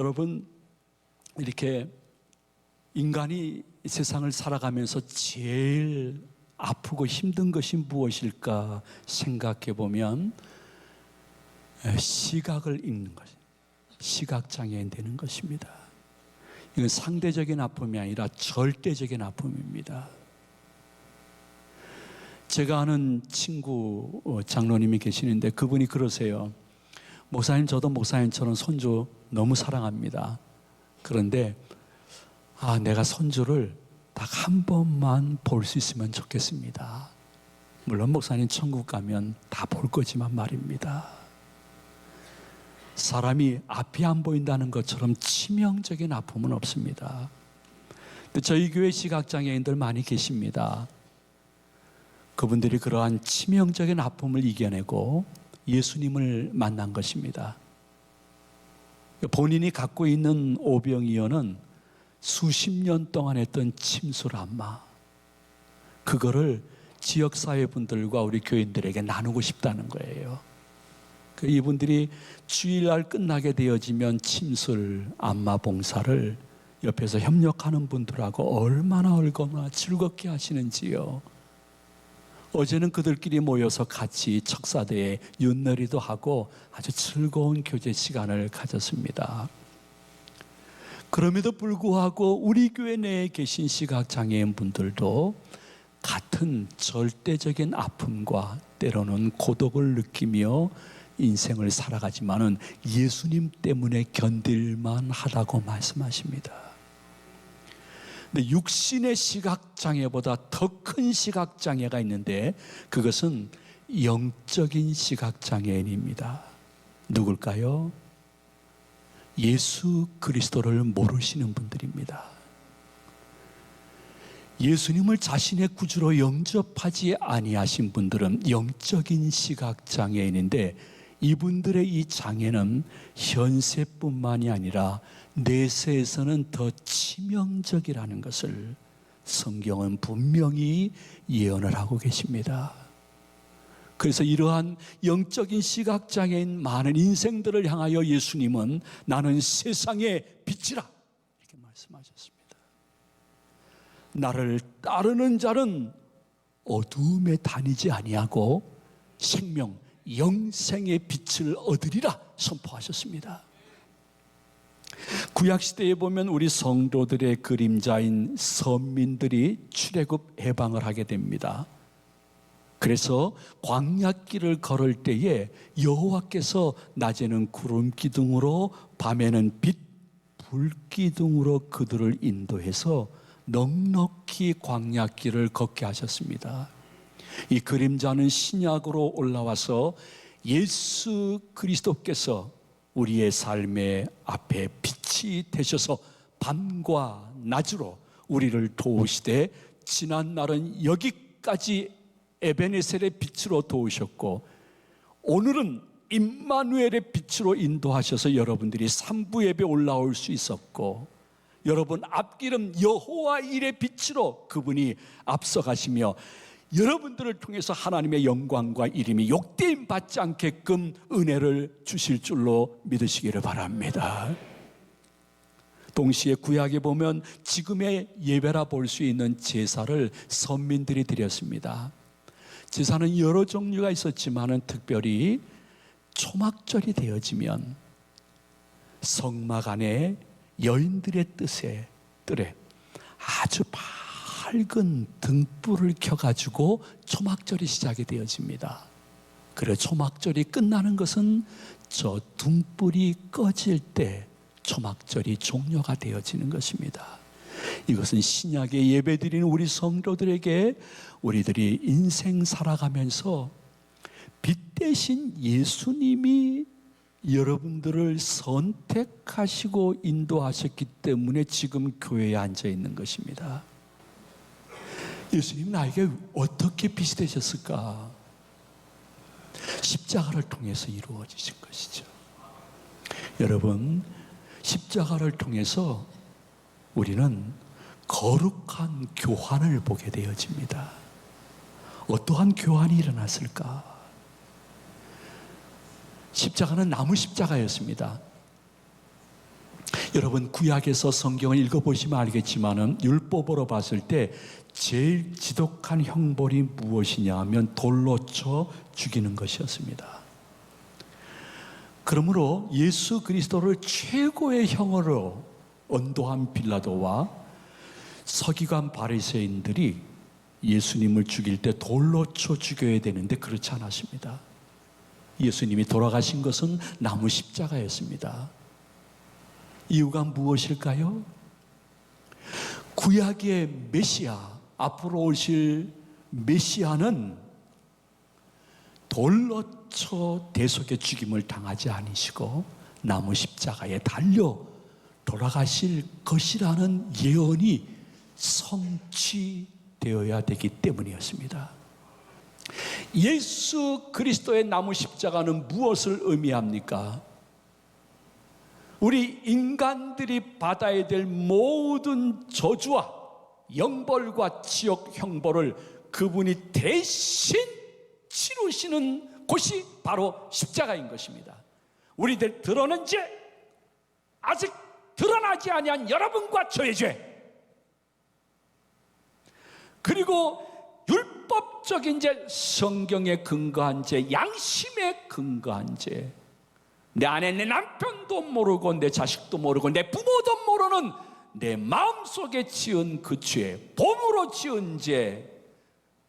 여러분, 이렇게 인간이 세상을 살아가면서 제일 아프고 힘든 것이 무엇일까 생각해 보면 시각을 잃는 것, 시각장애인 되는 것입니다. 이건 상대적인 아픔이 아니라 절대적인 아픔입니다. 제가 아는 친구 장로님이 계시는데 그분이 그러세요. 목사님, 저도 목사님처럼 손주 너무 사랑합니다. 그런데 내가 손주를 딱 한 번만 볼 수 있으면 좋겠습니다. 물론 목사님 천국 가면 다 볼 거지만 말입니다. 사람이 앞이 안 보인다는 것처럼 치명적인 아픔은 없습니다. 저희 교회 시각장애인들 많이 계십니다. 그분들이 그러한 치명적인 아픔을 이겨내고 예수님을 만난 것입니다. 본인이 갖고 있는 오병이어는 수십 년 동안 했던 침술안마, 그거를 지역사회 분들과 우리 교인들에게 나누고 싶다는 거예요. 이분들이 주일날 끝나게 되어지면 침술 안마 봉사를 옆에서 협력하는 분들하고 얼마나 즐겁게 하시는지요. 어제는 그들끼리 모여서 같이 척사대에 윷놀이도 하고 아주 즐거운 교제 시간을 가졌습니다. 그럼에도 불구하고 우리 교회 내에 계신 시각장애인 분들도 같은 절대적인 아픔과 때로는 고독을 느끼며 인생을 살아가지만은 예수님 때문에 견딜만 하다고 말씀하십니다. 근데 육신의 시각장애보다 더 큰 시각장애가 있는데 그것은 영적인 시각장애인입니다. 누굴까요? 예수 그리스도를 모르시는 분들입니다. 예수님을 자신의 구주로 영접하지 아니하신 분들은 영적인 시각장애인인데 이분들의 이 장애는 현세뿐만이 아니라 내세에서는 더 치명적이라는 것을 성경은 분명히 예언을 하고 계십니다. 그래서 이러한 영적인 시각장애인 많은 인생들을 향하여 예수님은 나는 세상의 빛이라 이렇게 말씀하셨습니다. 나를 따르는 자는 어두움에 다니지 아니하고 생명, 영생의 빛을 얻으리라 선포하셨습니다. 구약시대에 보면 우리 성도들의 그림자인 선민들이 출애굽 해방을 하게 됩니다. 그래서 광야길을 걸을 때에 여호와께서 낮에는 구름 기둥으로 밤에는 빛 불기둥으로 그들을 인도해서 넉넉히 광야길을 걷게 하셨습니다. 이 그림자는 신약으로 올라와서 예수 그리스도께서 우리의 삶의 앞에 빛이 되셔서 밤과 낮으로 우리를 도우시되 지난 날은 여기까지 에베네셀의 빛으로 도우셨고 오늘은 임마누엘의 빛으로 인도하셔서 여러분들이 삼부 예배 올라올 수 있었고 여러분 앞길은 여호와 일의 빛으로 그분이 앞서가시며 여러분들을 통해서 하나님의 영광과 이름이 욕되임 받지 않게끔 은혜를 주실 줄로 믿으시기를 바랍니다. 동시에 구약에 보면 지금의 예배라 볼 수 있는 제사를 선민들이 드렸습니다. 제사는 여러 종류가 있었지만 특별히 초막절이 되어지면 성막 안에 여인들의 뜰에 아주 밝은 등불을 켜가지고 초막절이 시작이 되어집니다. 그래 초막절이 끝나는 것은 저 등불이 꺼질 때 초막절이 종료가 되어지는 것입니다. 이것은 신약에 예배드리는 우리 성도들에게 우리들이 인생 살아가면서 빛 대신 예수님이 여러분들을 선택하시고 인도하셨기 때문에 지금 교회에 앉아 있는 것입니다. 예수님 나에게 어떻게 빛이 되셨을까? 십자가를 통해서 이루어지신 것이죠. 여러분, 십자가를 통해서 우리는 거룩한 교환을 보게 되어집니다. 어떠한 교환이 일어났을까? 십자가는 나무 십자가였습니다. 여러분, 구약에서 성경을 읽어보시면 알겠지만은 율법으로 봤을 때 제일 지독한 형벌이 무엇이냐 하면 돌로 쳐 죽이는 것이었습니다. 그러므로 예수 그리스도를 최고의 형으로 언도한 빌라도와 서기관 바리새인들이 예수님을 죽일 때 돌로 쳐 죽여야 되는데 그렇지 않았습니다. 예수님이 돌아가신 것은 나무 십자가였습니다. 이유가 무엇일까요? 구약의 메시아, 앞으로 오실 메시아는 돌로 쳐 대속의 죽임을 당하지 않으시고 나무 십자가에 달려 돌아가실 것이라는 예언이 성취되어야 되기 때문이었습니다. 예수 그리스도의 나무 십자가는 무엇을 의미합니까? 우리 인간들이 받아야 될 모든 저주와 영벌과 지옥 형벌을 그분이 대신 치르시는 곳이 바로 십자가인 것입니다. 우리들 드러낸 죄, 아직 드러나지 아니한 여러분과 저의 죄, 그리고 율법적인 죄, 성경에 근거한 죄, 양심에 근거한 죄, 내 안에 내 남편도 모르고 내 자식도 모르고 내 부모도 모르는 내 마음속에 지은 그 죄, 몸으로 지은 죄,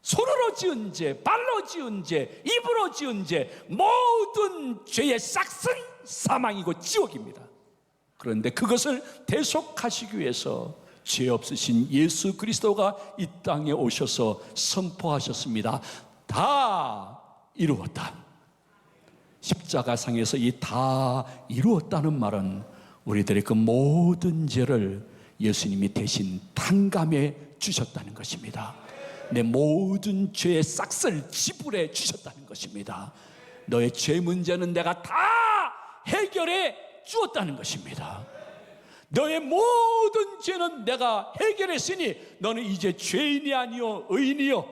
손으로 지은 죄, 발로 지은 죄, 입으로 지은 죄, 모든 죄의 싹은 사망이고 지옥입니다. 그런데 그것을 대속하시기 위해서 죄 없으신 예수 그리스도가 이 땅에 오셔서 선포하셨습니다. 다 이루었다. 십자가상에서 이 다 이루었다는 말은 우리들의 그 모든 죄를 예수님이 대신 탕감해 주셨다는 것입니다. 내 모든 죄의 싹을 지불해 주셨다는 것입니다. 너의 죄 문제는 내가 다 해결해 주었다는 것입니다. 너의 모든 죄는 내가 해결했으니 너는 이제 죄인이 아니요 의인이요,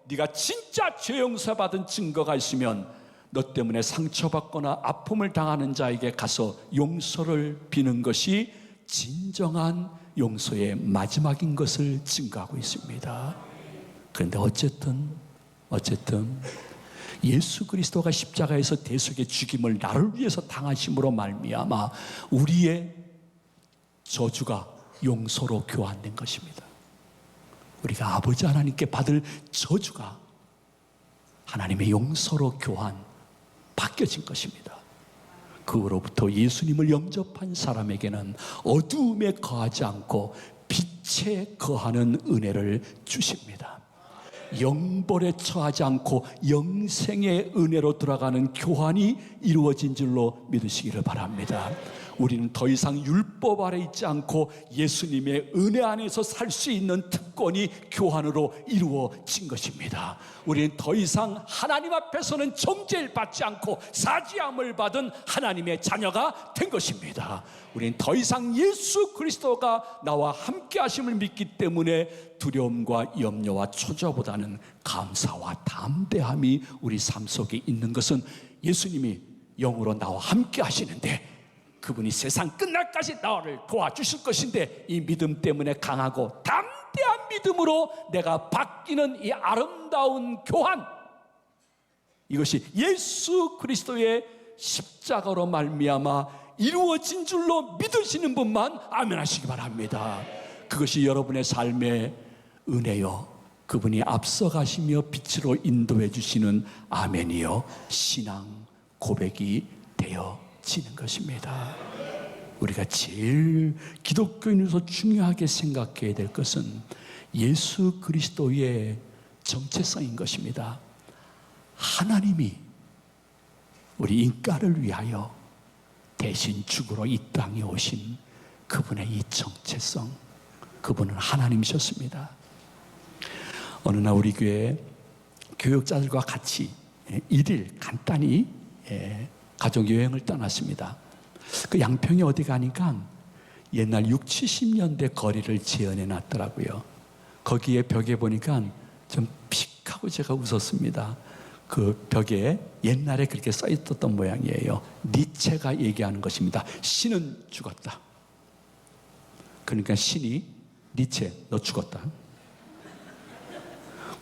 네가 진짜 죄 용서받은 증거가 있으면 너 때문에 상처받거나 아픔을 당하는 자에게 가서 용서를 비는 것이 진정한 용서의 마지막인 것을 증거하고 있습니다. 그런데 어쨌든 예수 그리스도가 십자가에서 대속의 죽임을 나를 위해서 당하심으로 말미암아 우리의 저주가 용서로 교환된 것입니다. 우리가 아버지 하나님께 받을 저주가 하나님의 용서로 교환 바뀌어진 것입니다. 그 후로부터 예수님을 영접한 사람에게는 어두움에 거하지 않고 빛에 거하는 은혜를 주십니다. 영벌에 처하지 않고 영생의 은혜로 들어가는 교환이 이루어진 줄로 믿으시기를 바랍니다. 우리는 더 이상 율법 아래 있지 않고 예수님의 은혜 안에서 살 수 있는 특권이 교환으로 이루어진 것입니다. 우리는 더 이상 하나님 앞에서는 정죄를 받지 않고 사지함을 받은 하나님의 자녀가 된 것입니다. 우리는 더 이상 예수 그리스도가 나와 함께 하심을 믿기 때문에 두려움과 염려와 초조보다는 감사와 담대함이 우리 삶 속에 있는 것은 예수님이 영으로 나와 함께 하시는데 그분이 세상 끝날까지 나를 도와주실 것인데 이 믿음 때문에 강하고 담대한 믿음으로 내가 바뀌는 이 아름다운 교환, 이것이 예수 그리스도의 십자가로 말미암아 이루어진 줄로 믿으시는 분만 아멘 하시기 바랍니다. 그것이 여러분의 삶의 은혜요, 그분이 앞서가시며 빛으로 인도해 주시는 아멘이요 신앙 고백이 되어지는 것입니다. 우리가 제일 기독교인으로서 중요하게 생각해야 될 것은 예수 그리스도의 정체성인 것입니다. 하나님이 우리 인간을 위하여 대신 죽으러 이 땅에 오신 그분의 이 정체성, 그분은 하나님이셨습니다. 어느 날 우리 교회 교육자들과 같이 1일 간단히 가족여행을 떠났습니다. 그 양평에 어디 가니까 옛날 60, 70년대 거리를 재현해 놨더라고요. 거기에 벽에 보니까 좀 픽하고 제가 웃었습니다. 그 벽에 옛날에 그렇게 써 있었던 모양이에요. 니체가 얘기하는 것입니다. 신은 죽었다. 그러니까 신이 니체 너 죽었다.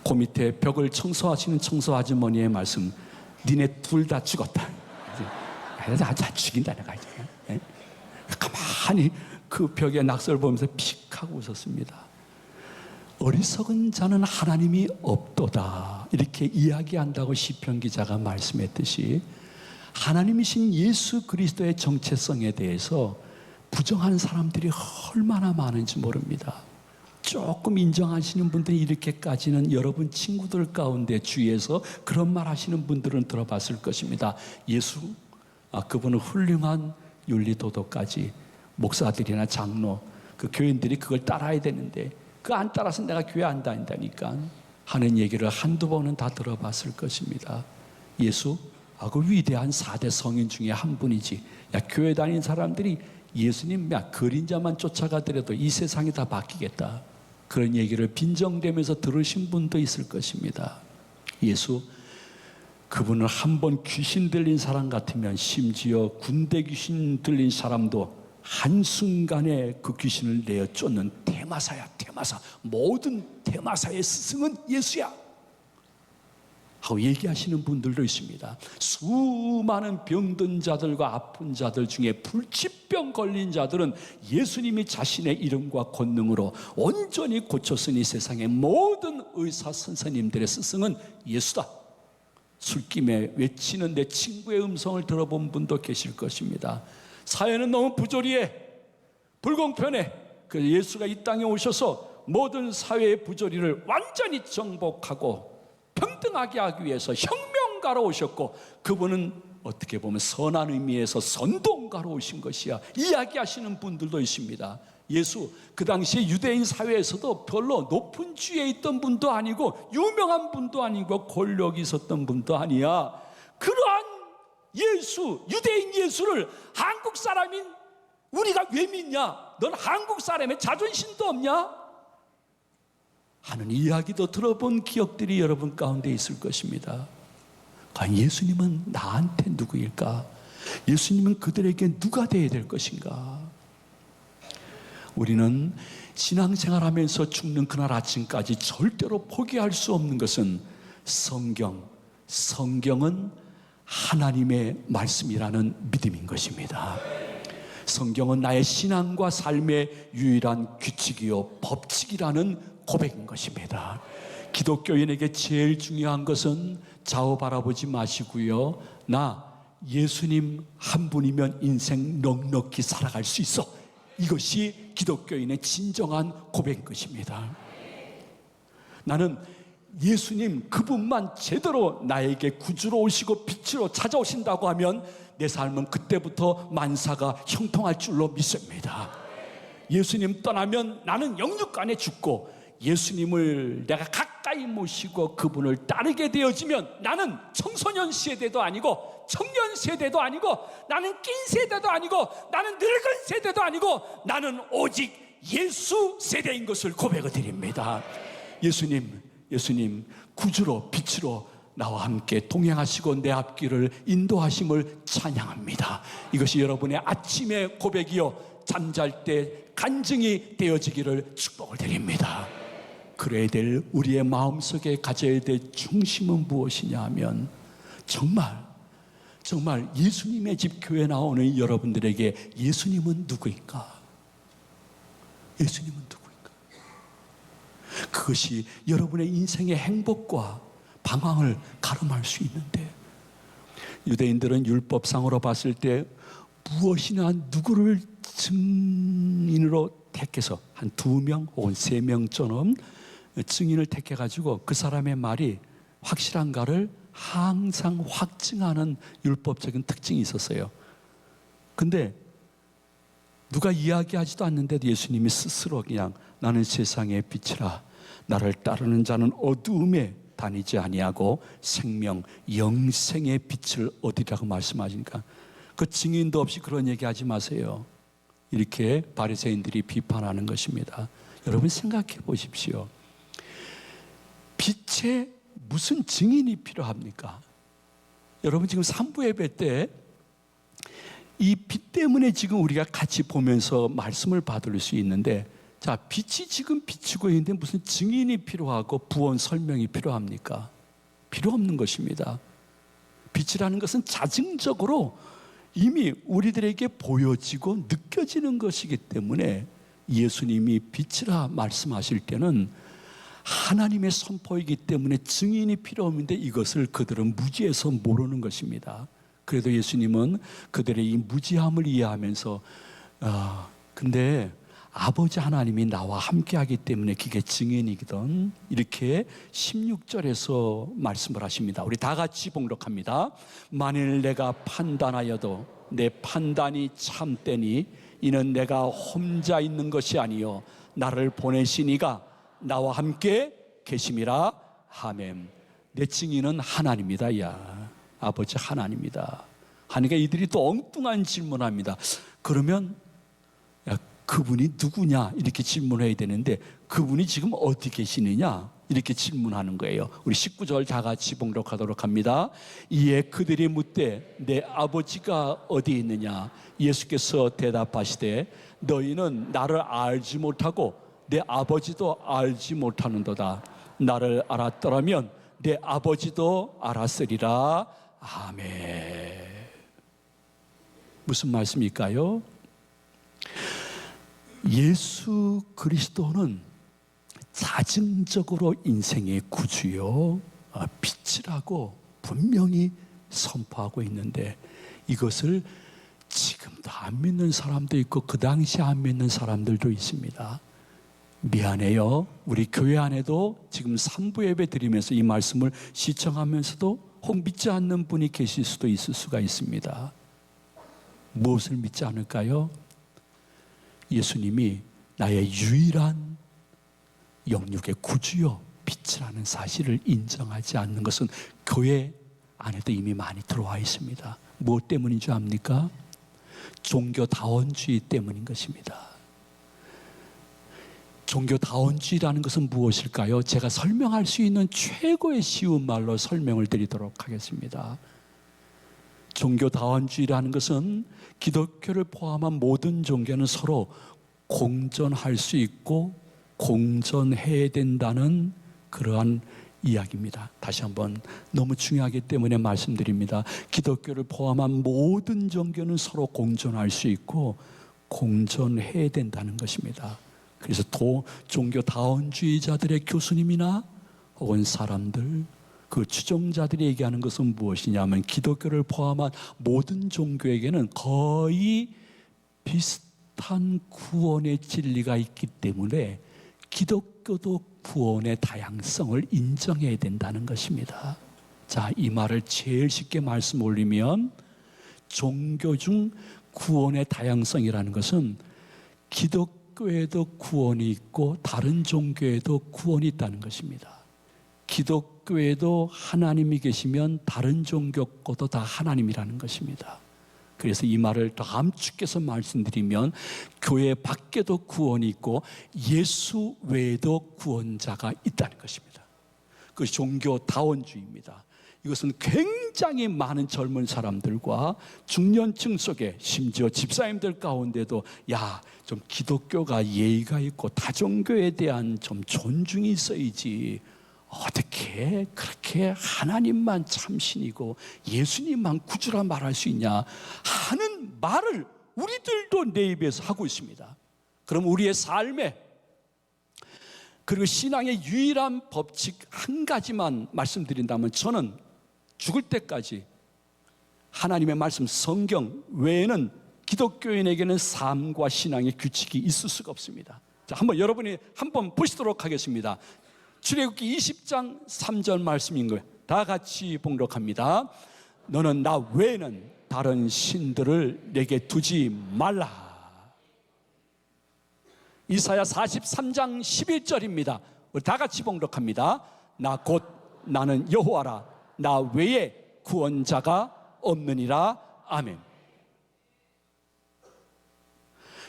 그 밑에 벽을 청소하시는 청소 아주머니의 말씀, 니네 둘 다 죽었다. 다 죽인다 내가 이제. 가만히 그 벽에 낙서를 보면서 픽 하고 웃었습니다. 어리석은 자는 하나님이 없도다 이렇게 이야기한다고 시편 기자가 말씀했듯이, 하나님이신 예수 그리스도의 정체성에 대해서 부정하는 사람들이 얼마나 많은지 모릅니다. 조금 인정하시는 분들이 이렇게까지는 여러분 친구들 가운데 주위에서 그런 말 하시는 분들은 들어봤을 것입니다. 예수, 그분은 훌륭한 윤리도덕까지, 목사들이나 장로, 그 교인들이 그걸 따라야 되는데 그거 안 따라서 내가 교회 안 다닌다니까 하는 얘기를 한두 번은 다 들어봤을 것입니다. 예수, 그 위대한 4대 성인 중에 한 분이지. 야, 교회 다니는 사람들이 예수님 그림자만 쫓아가더라도 이 세상이 다 바뀌겠다, 그런 얘기를 빈정대면서 들으신 분도 있을 것입니다. 예수, 그분을 한번 귀신 들린 사람 같으면, 심지어 군대 귀신 들린 사람도 한순간에 그 귀신을 내어 쫓는 대마사야, 대마사. 모든 대마사의 스승은 예수야 하고 얘기하시는 분들도 있습니다. 수많은 병든 자들과 아픈 자들 중에 불치병 걸린 자들은 예수님이 자신의 이름과 권능으로 온전히 고쳤으니 세상의 모든 의사 선생님들의 스승은 예수다. 술김에 외치는 내 친구의 음성을 들어본 분도 계실 것입니다. 사회는 너무 부조리해, 불공평해. 그래서 예수가 이 땅에 오셔서 모든 사회의 부조리를 완전히 정복하고 평등하게 하기 위해서 혁명가로 오셨고, 그분은 어떻게 보면 선한 의미에서 선동가로 오신 것이야 이야기하시는 분들도 있습니다. 예수, 그 당시에 유대인 사회에서도 별로 높은 지위에 있던 분도 아니고 유명한 분도 아니고 권력이 있었던 분도 아니야. 그러한 예수, 유대인 예수를 한국 사람인 우리가 왜 믿냐? 넌 한국 사람의 자존심도 없냐? 하는 이야기도 들어본 기억들이 여러분 가운데 있을 것입니다. 과연 예수님은 나한테 누구일까? 예수님은 그들에게 누가 되어야 될 것인가? 우리는 신앙생활하면서 죽는 그날 아침까지 절대로 포기할 수 없는 것은 성경은 하나님의 말씀이라는 믿음인 것입니다. 성경은 나의 신앙과 삶의 유일한 규칙이요 법칙이라는 고백인 것입니다. 기독교인에게 제일 중요한 것은 좌우 바라보지 마시고요, 나 예수님 한 분이면 인생 넉넉히 살아갈 수 있어, 이것이 기독교인의 진정한 고백인 것입니다. 나는 예수님 그분만 제대로 나에게 구주로 오시고 빛으로 찾아오신다고 하면 내 삶은 그때부터 만사가 형통할 줄로 믿습니다. 예수님 떠나면 나는 영육간에 죽고, 예수님을 내가 가까이 모시고 그분을 따르게 되어지면 나는 청소년 세대도 아니고 청년 세대도 아니고 나는 낀 세대도 아니고 나는 늙은 세대도 아니고 나는 오직 예수 세대인 것을 고백을 드립니다. 예수님 구주로 빛으로 나와 함께 동행하시고 내 앞길을 인도하심을 찬양합니다. 이것이 여러분의 아침의 고백이요 잠잘 때 간증이 되어지기를 축복을 드립니다. 그래야 될 우리의 마음속에 가져야 될 중심은 무엇이냐 하면, 정말 예수님의 집 교회 나오는 여러분들에게 예수님은 누구일까? 예수님은 누구일까? 그것이 여러분의 인생의 행복과 방황을 가름할 수 있는데, 유대인들은 율법상으로 봤을 때 무엇이나 누구를 증인으로 택해서 한 2명 혹은 3명처럼 증인을 택해가지고 그 사람의 말이 확실한가를 항상 확증하는 율법적인 특징이 있었어요. 근데 누가 이야기하지도 않는데도 예수님이 스스로 그냥 나는 세상의 빛이라 나를 따르는 자는 어두움에 다니지 아니하고 생명 영생의 빛을 얻으리라고 말씀하시니까, 그 증인도 없이 그런 얘기하지 마세요. 이렇게 바리새인들이 비판하는 것입니다. 여러분 생각해 보십시오. 빛에 무슨 증인이 필요합니까? 여러분 지금 3부 예배 때 이 빛 때문에 지금 우리가 같이 보면서 말씀을 받을 수 있는데, 자, 빛이 지금 비추고 있는데 무슨 증인이 필요하고 부언 설명이 필요합니까? 필요 없는 것입니다. 빛이라는 것은 자증적으로 이미 우리들에게 보여지고 느껴지는 것이기 때문에 예수님이 빛이라 말씀하실 때는 하나님의 선포이기 때문에 증인이 필요 없는데 이것을 그들은 무지해서 모르는 것입니다. 그래도 예수님은 그들의 이 무지함을 이해하면서 근데 아버지 하나님이 나와 함께하기 때문에 그게 증인이거든, 이렇게 16절에서 말씀을 하십니다. 우리 다 같이 봉독합니다. 만일 내가 판단하여도 내 판단이 참되니 이는 내가 혼자 있는 것이 아니요 나를 보내신 이가 나와 함께 계심이라. 아멘. 내 증인은 하나님이다. 야, 아버지 하나님이다 하니까 이들이 또 엉뚱한 질문합니다. 그러면 야, 그분이 누구냐 이렇게 질문해야 되는데 그분이 지금 어디 계시느냐 이렇게 질문하는 거예요. 우리 19절 다 같이 봉독하도록 합니다. 이에 그들이 묻되 내 아버지가 어디 있느냐. 예수께서 대답하시되 너희는 나를 알지 못하고 내 아버지도 알지 못하는도다. 나를 알았더라면 내 아버지도 알았으리라. 아멘. 무슨 말씀일까요? 예수 그리스도는 자증적으로 인생의 구주요 빛이라고 분명히 선포하고 있는데 이것을 지금도 안 믿는 사람도 있고 그 당시 안 믿는 사람들도 있습니다. 미안해요. 우리 교회 안에도 지금 3부 예배 드리면서 이 말씀을 시청하면서도 혹 믿지 않는 분이 계실 수도 있을 수가 있습니다. 무엇을 믿지 않을까요? 예수님이 나의 유일한 영육의 구주요 빛이라는 사실을 인정하지 않는 것은 교회 안에도 이미 많이 들어와 있습니다. 무엇 때문인 줄 압니까? 종교다원주의 때문인 것입니다. 종교다원주의라는 것은 무엇일까요? 제가 설명할 수 있는 최고의 쉬운 말로 설명을 드리도록 하겠습니다. 종교다원주의라는 것은 기독교를 포함한 모든 종교는 서로 공존할 수 있고 공존해야 된다는 그러한 이야기입니다. 다시 한번 너무 중요하기 때문에 말씀드립니다. 기독교를 포함한 모든 종교는 서로 공존할 수 있고 공존해야 된다는 것입니다. 그래서 종교다원주의자들의 교수님이나 혹은 사람들, 그 추종자들이 얘기하는 것은 무엇이냐면 기독교를 포함한 모든 종교에게는 거의 비슷한 구원의 진리가 있기 때문에 기독교도 구원의 다양성을 인정해야 된다는 것입니다. 자, 이 말을 제일 쉽게 말씀 올리면 종교 중 구원의 다양성이라는 것은 기독교에도 구원이 있고 다른 종교에도 구원이 있다는 것입니다. 기독교에도 하나님이 계시면 다른 종교 것도 다 하나님이라는 것입니다. 그래서 이 말을 더 함축해서 말씀드리면 교회 밖에도 구원이 있고 예수 외에도 구원자가 있다는 것입니다. 그 종교다원주의입니다. 이것은 굉장히 많은 젊은 사람들과 중년층 속에 심지어 집사님들 가운데도 야, 좀 기독교가 예의가 있고 다종교에 대한 좀 존중이 있어야지 어떻게 그렇게 하나님만 참신이고 예수님만 구주라 말할 수 있냐 하는 말을 우리들도 내 입에서 하고 있습니다. 그럼 우리의 삶에 그리고 신앙의 유일한 법칙 한 가지만 말씀드린다면 저는 죽을 때까지 하나님의 말씀 성경 외에는 기독교인에게는 삶과 신앙의 규칙이 있을 수가 없습니다. 자, 한번 여러분이 한번 보시도록 하겠습니다. 출애굽기 20장 3절 말씀인 거예요. 다 같이 봉독합니다. 너는 나 외에는 다른 신들을 내게 두지 말라. 이사야 43장 11절입니다. 우리 다 같이 봉독합니다. 나 곧 나는 여호와라. 나 외에 구원자가 없느니라. 아멘.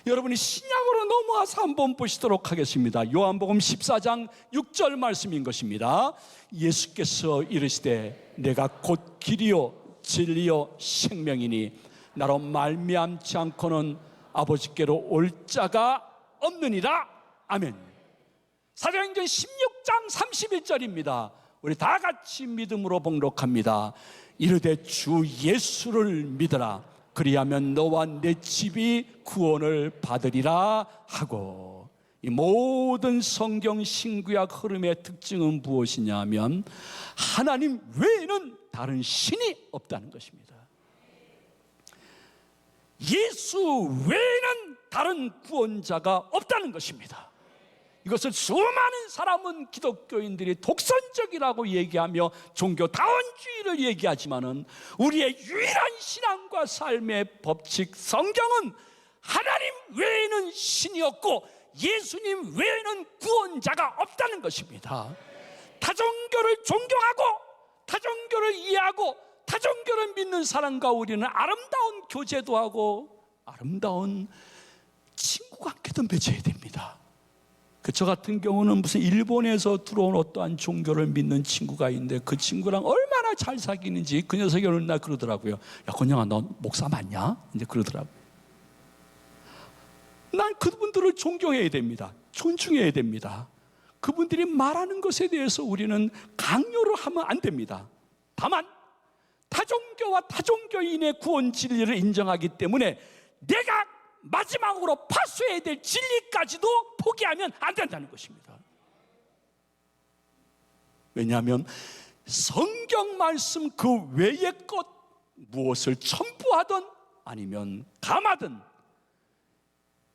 여러분이 신약으로 넘어와서 한번 보시도록 하겠습니다. 요한복음 14장 6절 말씀인 것입니다. 예수께서 이르시되 내가 곧 길이요 진리요 생명이니 나로 말미암지 않고는 아버지께로 올 자가 없느니라. 아멘. 사도행전 16장 31절입니다. 우리 다 같이 믿음으로 봉독합니다. 이르되 주 예수를 믿으라. 그리하면 너와 내 집이 구원을 받으리라 하고. 이 모든 성경 신구약 흐름의 특징은 무엇이냐 하면 하나님 외에는 다른 신이 없다는 것입니다. 예수 외에는 다른 구원자가 없다는 것입니다. 이것을 수많은 사람은 기독교인들이 독선적이라고 얘기하며 종교다원주의를 얘기하지만은 우리의 유일한 신앙과 삶의 법칙 성경은 하나님 외에는 신이 없고 예수님 외에는 구원자가 없다는 것입니다. 타종교를 존경하고 타종교를 이해하고 타종교를 믿는 사람과 우리는 아름다운 교제도 하고 아름다운 친구 관계도 맺어야 됩니다. 저 같은 경우는 무슨 일본에서 들어온 어떠한 종교를 믿는 친구가 있는데 그 친구랑 얼마나 잘 사귀는지 그 녀석이 어느 날 그러더라고요. 야, 건영아, 너 목사 맞냐? 이제 그러더라고요. 난 그분들을 존경해야 됩니다. 존중해야 됩니다. 그분들이 말하는 것에 대해서 우리는 강요를 하면 안 됩니다. 다만 타종교와 타종교인의 구원 진리를 인정하기 때문에 내가 마지막으로 파수해야 될 진리까지도 포기하면 안 된다는 것입니다. 왜냐하면 성경 말씀 그 외의 것 무엇을 첨부하든 아니면 감하든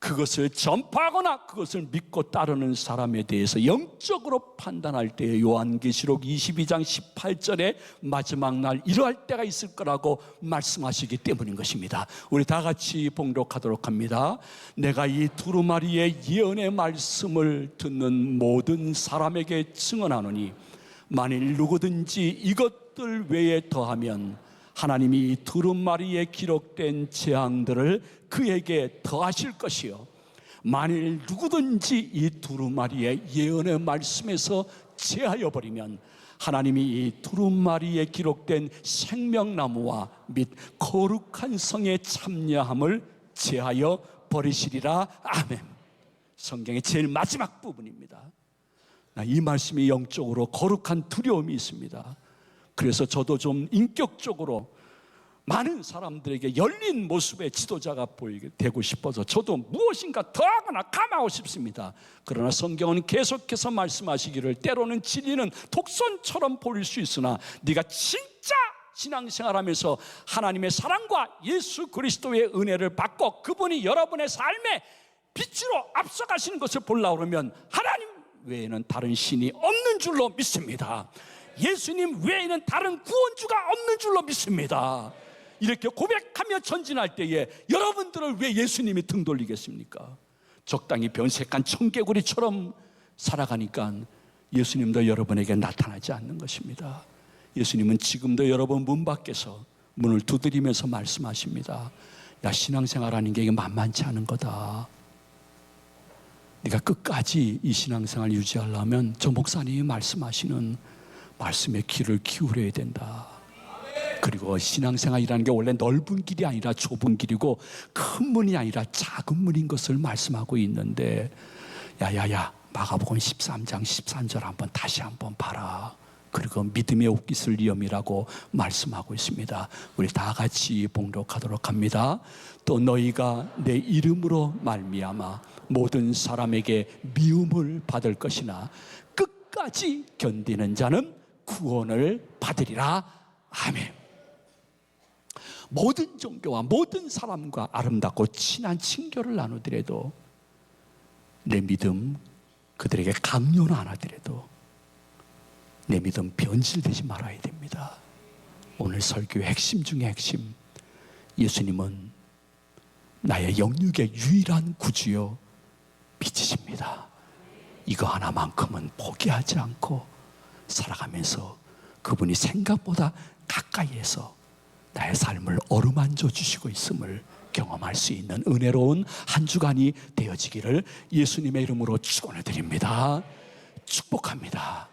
그것을 전파하거나 그것을 믿고 따르는 사람에 대해서 영적으로 판단할 때에 요한계시록 22장 18절에 마지막 날 이러할 때가 있을 거라고 말씀하시기 때문인 것입니다. 우리 다 같이 봉독하도록 합니다. 내가 이 두루마리의 예언의 말씀을 듣는 모든 사람에게 증언하노니 만일 누구든지 이것들 외에 더하면 하나님이 이 두루마리에 기록된 재앙들을 그에게 더하실 것이요 만일 누구든지 이 두루마리의 예언의 말씀에서 제하여 버리면 하나님이 이 두루마리에 기록된 생명나무와 및 거룩한 성의 참여함을 제하여 버리시리라. 아멘. 성경의 제일 마지막 부분입니다. 이 말씀이 영적으로 거룩한 두려움이 있습니다. 그래서 저도 좀 인격적으로 많은 사람들에게 열린 모습의 지도자가 되고 싶어서 저도 무엇인가 더하거나 감하고 싶습니다. 그러나 성경은 계속해서 말씀하시기를 때로는 진리는 독선처럼 보일 수 있으나 네가 진짜 신앙생활하면서 하나님의 사랑과 예수 그리스도의 은혜를 받고 그분이 여러분의 삶의 빛으로 앞서가시는 것을 보려고 그러면 하나님 외에는 다른 신이 없는 줄로 믿습니다. 예수님 외에는 다른 구원주가 없는 줄로 믿습니다. 이렇게 고백하며 전진할 때에 여러분들을 왜 예수님이 등 돌리겠습니까? 적당히 변색한 청개구리처럼 살아가니까 예수님도 여러분에게 나타나지 않는 것입니다. 예수님은 지금도 여러분 문 밖에서 문을 두드리면서 말씀하십니다. 야, 신앙생활하는 게 이게 만만치 않은 거다. 네가 끝까지 이 신앙생활 유지하려면 저 목사님이 말씀하시는 말씀의 귀를 기울여야 된다. 그리고 신앙생활이라는 게 원래 넓은 길이 아니라 좁은 길이고 큰 문이 아니라 작은 문인 것을 말씀하고 있는데 야야야 마가복음 13장 13절 한번 다시 한번 봐라. 그리고 믿음의 옷깃을 리엄이라고 말씀하고 있습니다. 우리 다 같이 봉독하도록 합니다. 또 너희가 내 이름으로 말미암아 모든 사람에게 미움을 받을 것이나 끝까지 견디는 자는 구원을 받으리라. 아멘. 모든 종교와 모든 사람과 아름답고 친한 친교를 나누더라도 내 믿음 그들에게 강요는 안 하더라도 내 믿음 변질되지 말아야 됩니다. 오늘 설교의 핵심 중에 핵심, 예수님은 나의 영육의 유일한 구주요 빛이십니다. 이거 하나만큼은 포기하지 않고 살아가면서 그분이 생각보다 가까이에서 나의 삶을 어루만져 주시고 있음을 경험할 수 있는 은혜로운 한 주간이 되어지기를 예수님의 이름으로 축원해 드립니다. 축복합니다.